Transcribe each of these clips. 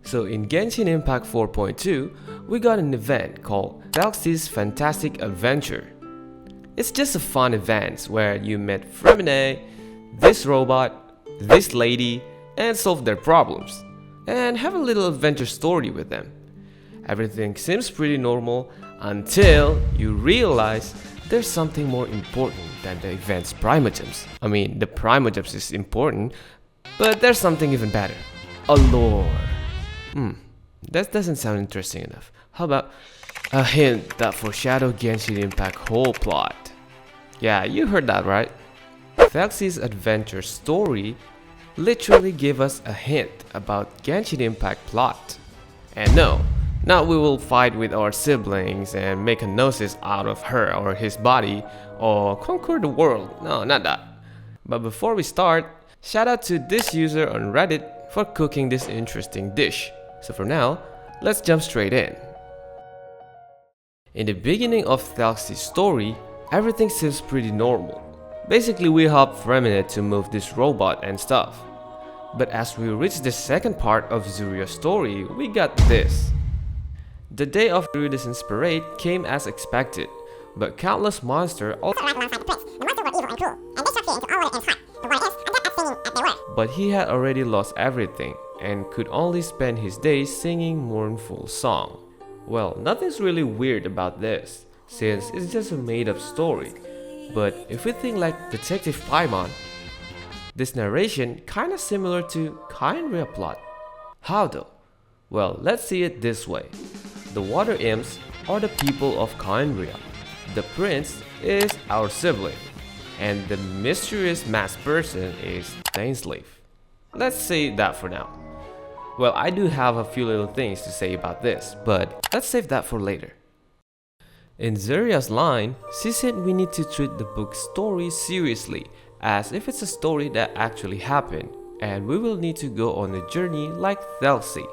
So in Genshin Impact 4.2, we got an event called Galaxy's Fantastic Adventure. It's just a fun event where you met Fremine, this robot, this lady, and solve their problems, and have a little adventure story with them. Everything seems pretty normal until you realize there's something more important than the event's primogems. I mean, the primogems is important, but there's something even better. A lore. That doesn't sound interesting enough. How about a hint that foreshadow Genshin Impact whole plot? Yeah, you heard that right. Galaxy's adventure story literally gave us a hint about Genshin Impact plot. And no, not we will fight with our siblings and make a gnosis out of her or his body or conquer the world. No, not that. But before we start, shout out to this user on Reddit for cooking this interesting dish. So for now, let's jump straight in. In the beginning of Galaxy's story, everything seems pretty normal. Basically, we help Fremine to move this robot and stuff. But as we reach the second part of Zuria's story, we got this. The day of Iridescence parade came as expected, but countless monsters also arrived alongside the prince. The monsters were evil and cruel, and they struck fear into all Order M's heart. The word is, I'm not as singing as they were. But he had already lost everything, and could only spend his days singing mournful song. Well, nothing's really weird about this, since it's just a made-up story. But if we think like Detective Paimon, this narration kinda similar to Kainria plot. How though? Well, let's see it this way. The water imps are the people of Kainria. The prince is our sibling, and the mysterious masked person is Dainsleif. Let's say that for now. Well, I do have a few little things to say about this, but let's save that for later. In Zuria's line, she said we need to treat the book's story seriously, as if it's a story that actually happened, and we will need to go on a journey like Thelcy.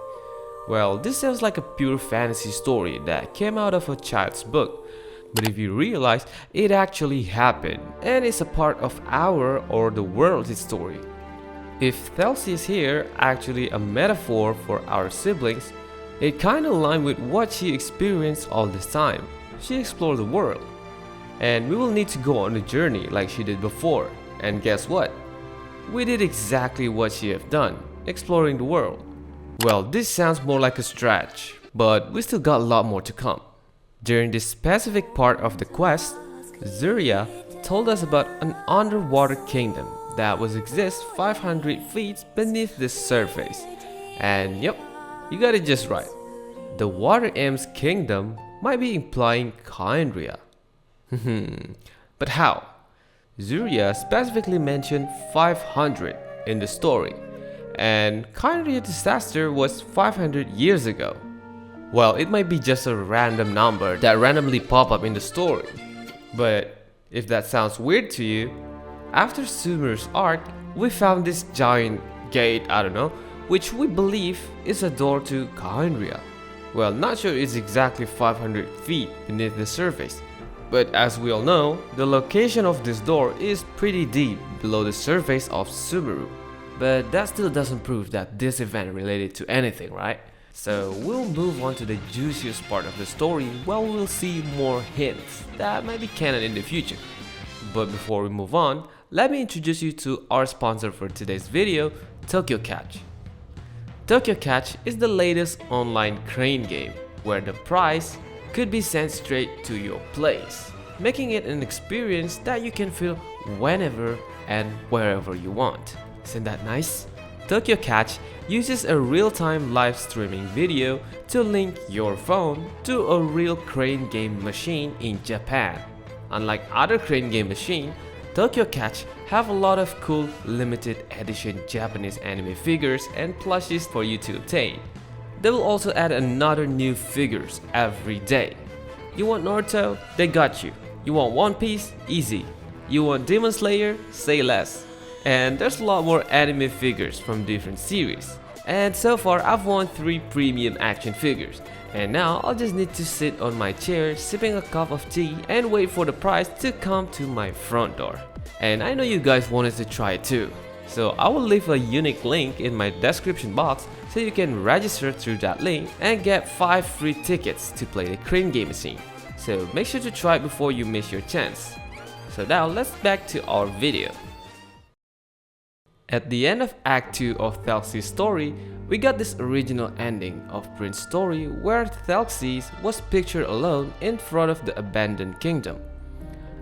Well, this sounds like a pure fantasy story that came out of a child's book, but if you realize it actually happened, and is a part of our or the world's story. If Thelcy is here actually a metaphor for our siblings, it kinda aligns with what she experienced all this time. She explored the world, and we will need to go on a journey like she did before. And guess what? We did exactly what she have done, exploring the world. Well, this sounds more like a stretch, but we still got a lot more to come. During this specific part of the quest, Zuria told us about an underwater kingdom that was exist 500 feet beneath the surface. And yep, you got it just right. The Water Imps Kingdom might be implying Kainria. But how? Zuria specifically mentioned 500 in the story, and Kainria disaster was 500 years ago. Well, it might be just a random number that randomly pop up in the story. But if that sounds weird to you, after Sumeru's arc, we found this giant gate, I don't know, which we believe is a door to Kainria. Well, not sure it's exactly 500 feet beneath the surface, but as we all know, the location of this door is pretty deep below the surface of Sumeru. But that still doesn't prove that this event related to anything, right? So we'll move on to the juiciest part of the story where we'll see more hints that might be canon in the future. But before we move on, let me introduce you to our sponsor for today's video, TokyoCatch. TokyoCatch is the latest online crane game where the prize could be sent straight to your place, making it an experience that you can feel whenever and wherever you want. Isn't that nice? TokyoCatch uses a real-time live streaming video to link your phone to a real crane game machine in Japan. Unlike other crane game machines, TokyoCatch have a lot of cool limited edition Japanese anime figures and plushies for you to obtain. They will also add another new figures every day. You want Naruto? They got you. You want One Piece? Easy. You want Demon Slayer? Say less. And there's a lot more anime figures from different series. And so far I've won 3 premium action figures. And now I'll just need to sit on my chair sipping a cup of tea and wait for the prize to come to my front door. And I know you guys wanted to try it too. So I will leave a unique link in my description box so you can register through that link and get 5 free tickets to play the crane game machine. So make sure to try it before you miss your chance. So now let's back to our video. At the end of Act 2 of Thelxie's story, we got this original ending of Prince's story where Thelxie was pictured alone in front of the abandoned kingdom.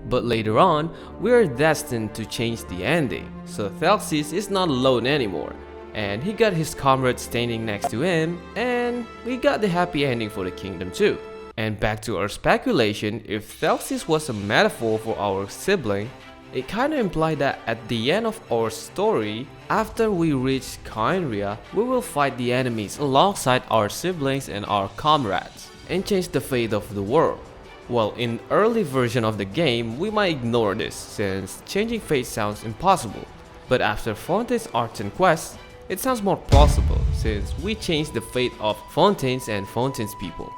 But later on, we are destined to change the ending, so Thelxie is not alone anymore, and he got his comrade standing next to him, and we got the happy ending for the kingdom too. And back to our speculation, if Thelxie was a metaphor for our sibling, it kinda implied that at the end of our story, after we reach Khaenri'ah, we will fight the enemies alongside our siblings and our comrades, and change the fate of the world. Well, in early version of the game, we might ignore this since changing fate sounds impossible. But after Fontaine's Arts and Quests, it sounds more plausible since we changed the fate of Fontaine's and Fontaine's people.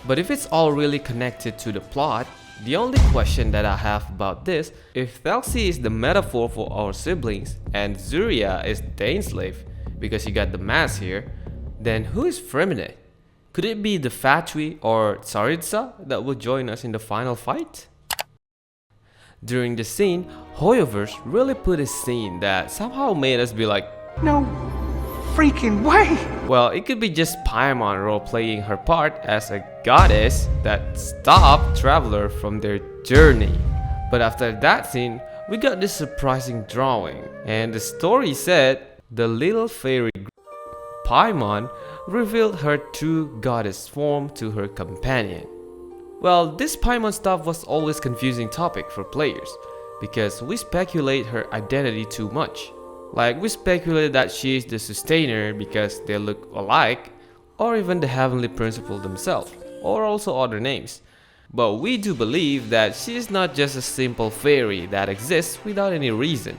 But if it's all really connected to the plot, the only question that I have about this, if Thelxie is the metaphor for our siblings and Zuria is Dane's slave because you got the mask here, then who is Freminet? Could it be the Fatui or Tsaritsa that will join us in the final fight? During the scene, Hoyoverse really put a scene that somehow made us be like, no freaking way! Well, it could be just Paimon role-playing her part as a goddess that stopped Traveler from their journey. But after that scene, we got this surprising drawing, and the story said the little fairy Paimon revealed her true goddess form to her companion. Well, this Paimon stuff was always confusing topic for players, because we speculate her identity too much. Like, we speculate that she is the Sustainer because they look alike, or even the Heavenly Principle themselves, or also other names. But we do believe that she is not just a simple fairy that exists without any reason.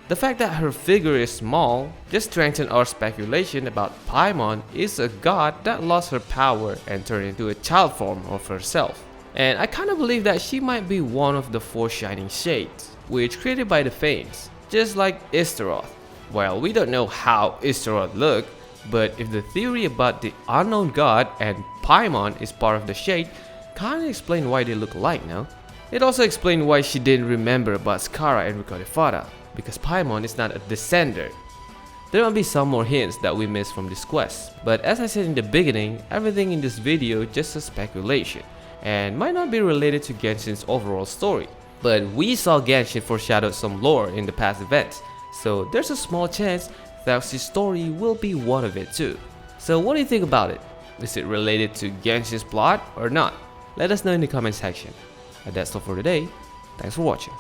The fact that her figure is small just strengthens our speculation about Paimon is a god that lost her power and turned into a child form of herself. And I kinda believe that she might be one of the 4 shining shades, which created by the Fanes, just like Istaroth. Well, we don't know how Istaroth looked, but if the theory about the unknown god and Paimon is part of the shade, kinda explain why they look alike now. It also explains why she didn't remember about Skara and Ricordifada, because Paimon is not a descender. There might be some more hints that we missed from this quest, but as I said in the beginning, everything in this video just a speculation, and might not be related to Genshin's overall story. But we saw Genshin foreshadow some lore in the past events, so there's a small chance Thelxie's story will be one of it too. So what do you think about it? Is it related to Genshin's plot or not? Let us know in the comment section. And that's all for today. Thanks for watching.